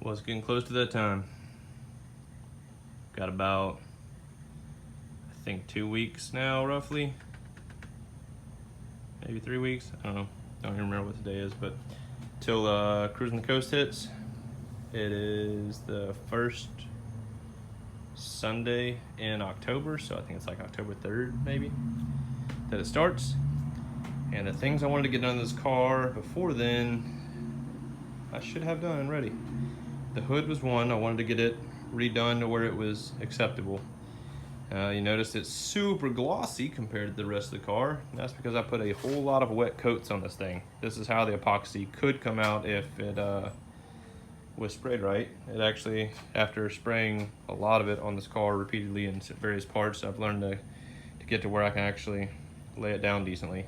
Well, it's getting close to that time. Got about, I think, 2 weeks now, roughly. Maybe 3 weeks. I don't know. Don't even remember what today is, but till Cruising the Coast hits. It is the first Sunday in October, so I think it's like October 3rd, maybe, that it starts. And the things I wanted to get done in this car before then, I should have done and ready. The hood was one. I wanted to get it redone to where it was acceptable. You notice it's super glossy compared to the rest of the car. That's because I put a whole lot of wet coats on this thing. This is how the epoxy could come out if it was sprayed right. It actually, after spraying a lot of it on this car repeatedly in various parts, I've learned to get to where I can actually lay it down decently.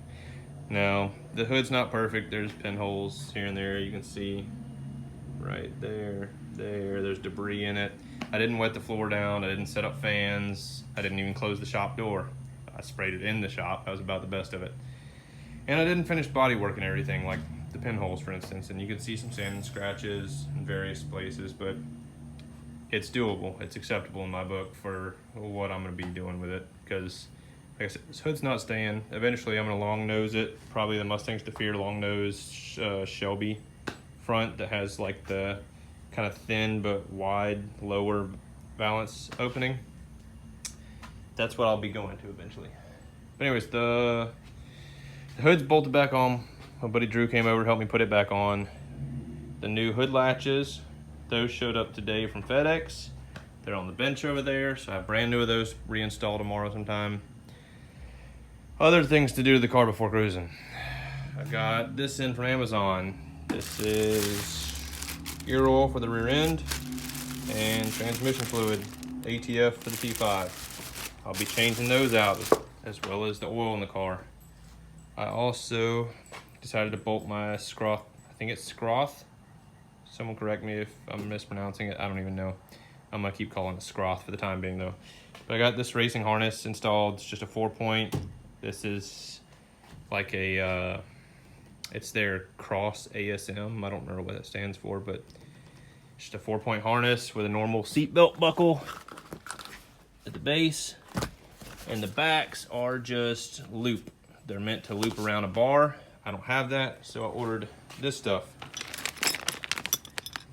Now, the hood's not perfect. There's pinholes here and there. You can see right there, there's debris in it. I didn't wet the floor down. I didn't set up fans. I didn't even close the shop door. I sprayed it in the shop. That was about the best of it. And I didn't finish body work and everything, like the pinholes, for instance. And you can see some sand and scratches in various places, but it's doable. It's acceptable in my book for what I'm going to be doing with it. Because, like I said, this hood's not staying. Eventually, I'm going to long nose it. Probably the Mustang's to Fear long nose Shelby front that has like the kind of thin but wide lower valance opening. That's what I'll be going to eventually. But anyways, the hood's bolted back on. My buddy Drew came over to help me put it back on. The new hood latches, those showed up today from FedEx. They're on the bench over there, so I have brand new of those reinstalled tomorrow sometime. Other things to do to the car before cruising. I got this in from Amazon. This is gear oil for the rear end and transmission fluid, ATF for the T5. I'll be changing those out as well as the oil in the car. I also decided to bolt my Schroth, I think it's Schroth. Someone correct me if I'm mispronouncing it, I don't even know. I'm gonna keep calling it Schroth for the time being though. But I got this racing harness installed. It's just a 4-point. This is like a, it's their Cross ASM. I don't remember what that stands for, but just a 4-point harness with a normal seatbelt buckle at the base. And the backs are just loop. They're meant to loop around a bar. I don't have that, so I ordered this stuff.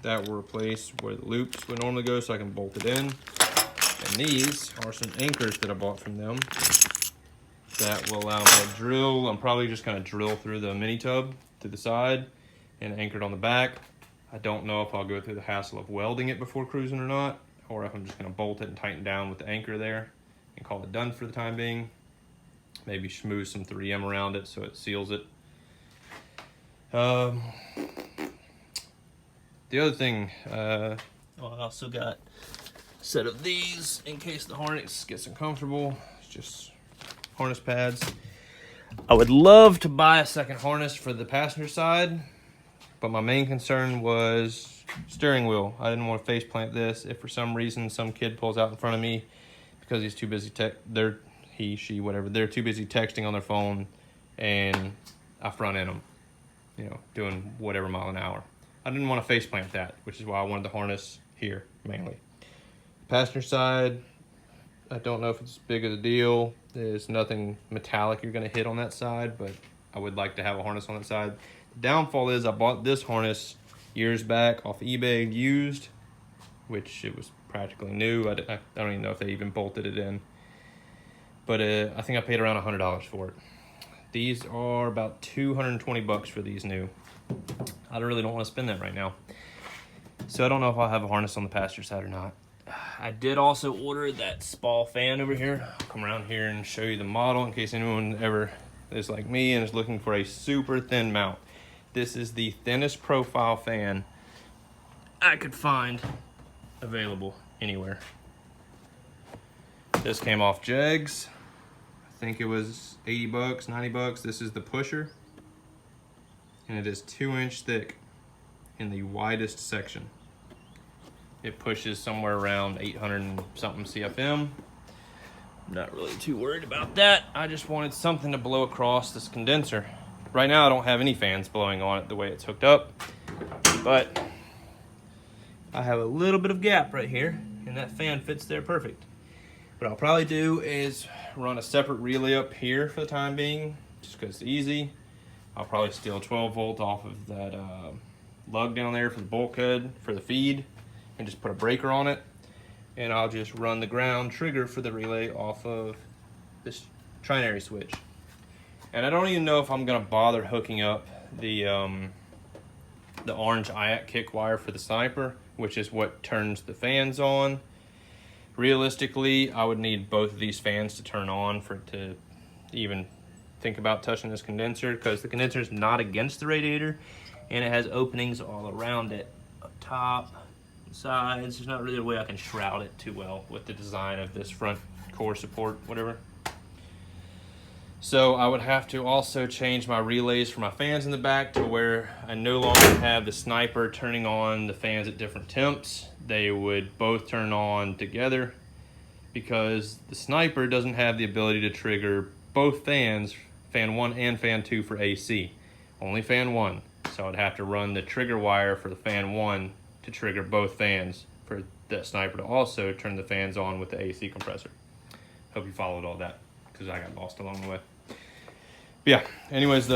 That will replace where the loops would normally go so I can bolt it in. And these are some anchors that I bought from them that will allow me to drill. I'm probably just gonna drill through the mini tub to the side and anchor it on the back. I don't know if I'll go through the hassle of welding it before cruising or not, or if I'm just gonna bolt it and tighten down with the anchor there and call it done for the time being. Maybe smooth some 3M around it so it seals it. The other thing, I also got a set of these in case the harness gets uncomfortable. It's just harness pads. I would love to buy a second harness for the passenger side, but my main concern was steering wheel. I didn't want to face plant this if for some reason some kid pulls out in front of me because he's too busy they're too busy texting on their phone and I front end them, you know, doing whatever mile an hour. I didn't want to face plant that, which is why I wanted the harness here mainly. Passenger side, I don't know if it's big of a deal. There's nothing metallic you're going to hit on that side, but I would like to have a harness on that side. The downfall is I bought this harness years back off eBay used, which it was practically new. I don't even know if they even bolted it in. But I think I paid around $100 for it. These are about 220 bucks for these new. I really don't want to spend that right now. So I don't know if I'll have a harness on the passenger side or not. I did also order that Spall fan over here. I'll come around here and show you the model in case anyone ever is like me and is looking for a super thin mount. This is the thinnest profile fan I could find available anywhere. This came off Jegs. I think it was 80 bucks, 90 bucks. This is the pusher. And it is 2-inch thick in the widest section. It pushes somewhere around 800 and something CFM. I'm not really too worried about that. I just wanted something to blow across this condenser. Right now I don't have any fans blowing on it the way it's hooked up, but I have a little bit of gap right here, and that fan fits there perfect. What I'll probably do is run a separate relay up here for the time being, just because it's easy. I'll probably steal 12 volt off of that lug down there for the bulkhead for the feed, and just put a breaker on it. And I'll just run the ground trigger for the relay off of this trinary switch. And I don't even know if I'm gonna bother hooking up the orange IAC kick wire for the sniper, which is what turns the fans on. Realistically, I would need both of these fans to turn on for it to even think about touching this condenser, because the condenser is not against the radiator, and it has openings all around it, up top, sides. There's not really a way I can shroud it too well with the design of this front core support, whatever. So I would have to also change my relays for my fans in the back to where I no longer have the sniper turning on the fans at different temps. They would both turn on together, because the sniper doesn't have the ability to trigger both fans, fan 1 and fan 2 for AC. Only fan 1. So I'd have to run the trigger wire for the fan 1 to trigger both fans for the sniper to also turn the fans on with the AC compressor. Hope you followed all that, because I got lost along the way. But yeah, anyways,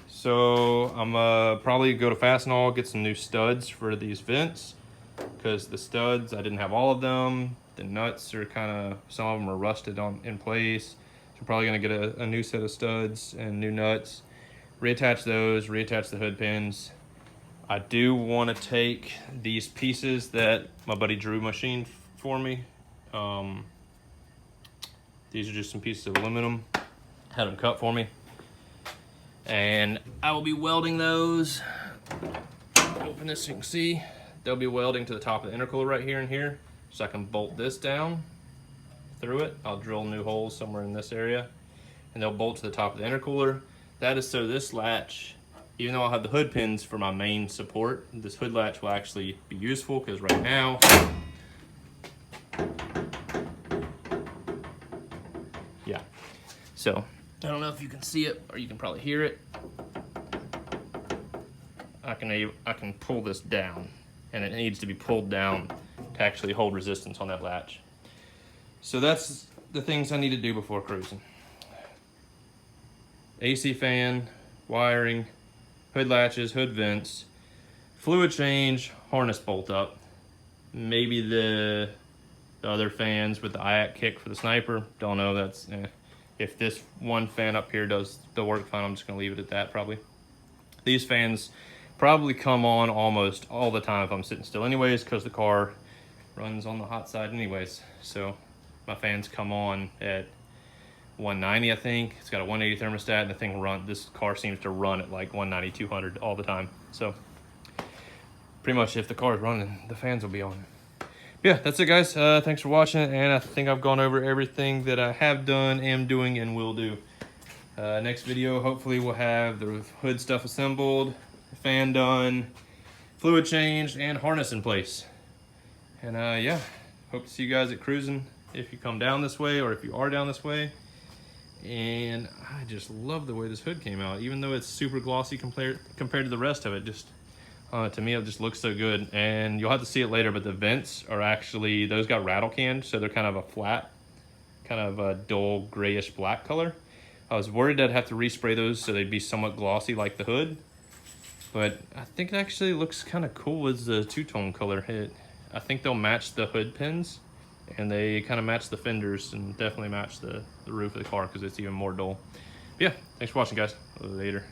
so I'm probably go to Fastenal, get some new studs for these vents, because the studs, I didn't have all of them. The nuts are kind of, some of them are rusted in place. So I'm probably gonna get a new set of studs and new nuts, reattach those, reattach the hood pins. I do want to take these pieces that my buddy Drew machined for me. These are just some pieces of aluminum, had them cut for me. And I will be welding those. Open this so you can see. They'll be welding to the top of the intercooler right here and here, so I can bolt this down through it. I'll drill new holes somewhere in this area, and they'll bolt to the top of the intercooler. That is so this latch, even though I'll have the hood pins for my main support, this hood latch will actually be useful, because right now, yeah. So, I don't know if you can see it, or you can probably hear it. I can pull this down, and it needs to be pulled down to actually hold resistance on that latch. So that's the things I need to do before cruising. AC fan, wiring, hood latches, hood vents, fluid change, harness bolt up. Maybe the other fans with the IAC kick for the sniper. Don't know, that's, if this one fan up here does the work fine, I'm just gonna leave it at that probably. These fans probably come on almost all the time if I'm sitting still anyways, because the car runs on the hot side anyways. So my fans come on at 190, I think. It's got a 180 thermostat, and the thing this car seems to run at like 190, 200 all the time. So pretty much if the car is running, the fans will be on. Yeah, that's it guys. Thanks for watching, and I think I've gone over everything that I have done, am doing, and will do. Next video, hopefully we'll have the hood stuff assembled, fan done, fluid changed, and harness in place. And yeah, hope to see you guys at Cruisin if you come down this way, or if you are down this way. And I just love the way this hood came out, even though it's super glossy compared to the rest of it. Just to me, it just looks so good. And you'll have to see it later, but the vents are actually, those got rattle canned, so they're kind of a flat, kind of a dull grayish black color. I was worried I'd have to respray those so they'd be somewhat glossy like the hood, but I think it actually looks kind of cool as the two-tone color. I think they'll match the hood pins, and they kind of match the fenders, and definitely match the roof of the car, because it's even more dull. But yeah, thanks for watching guys. Later.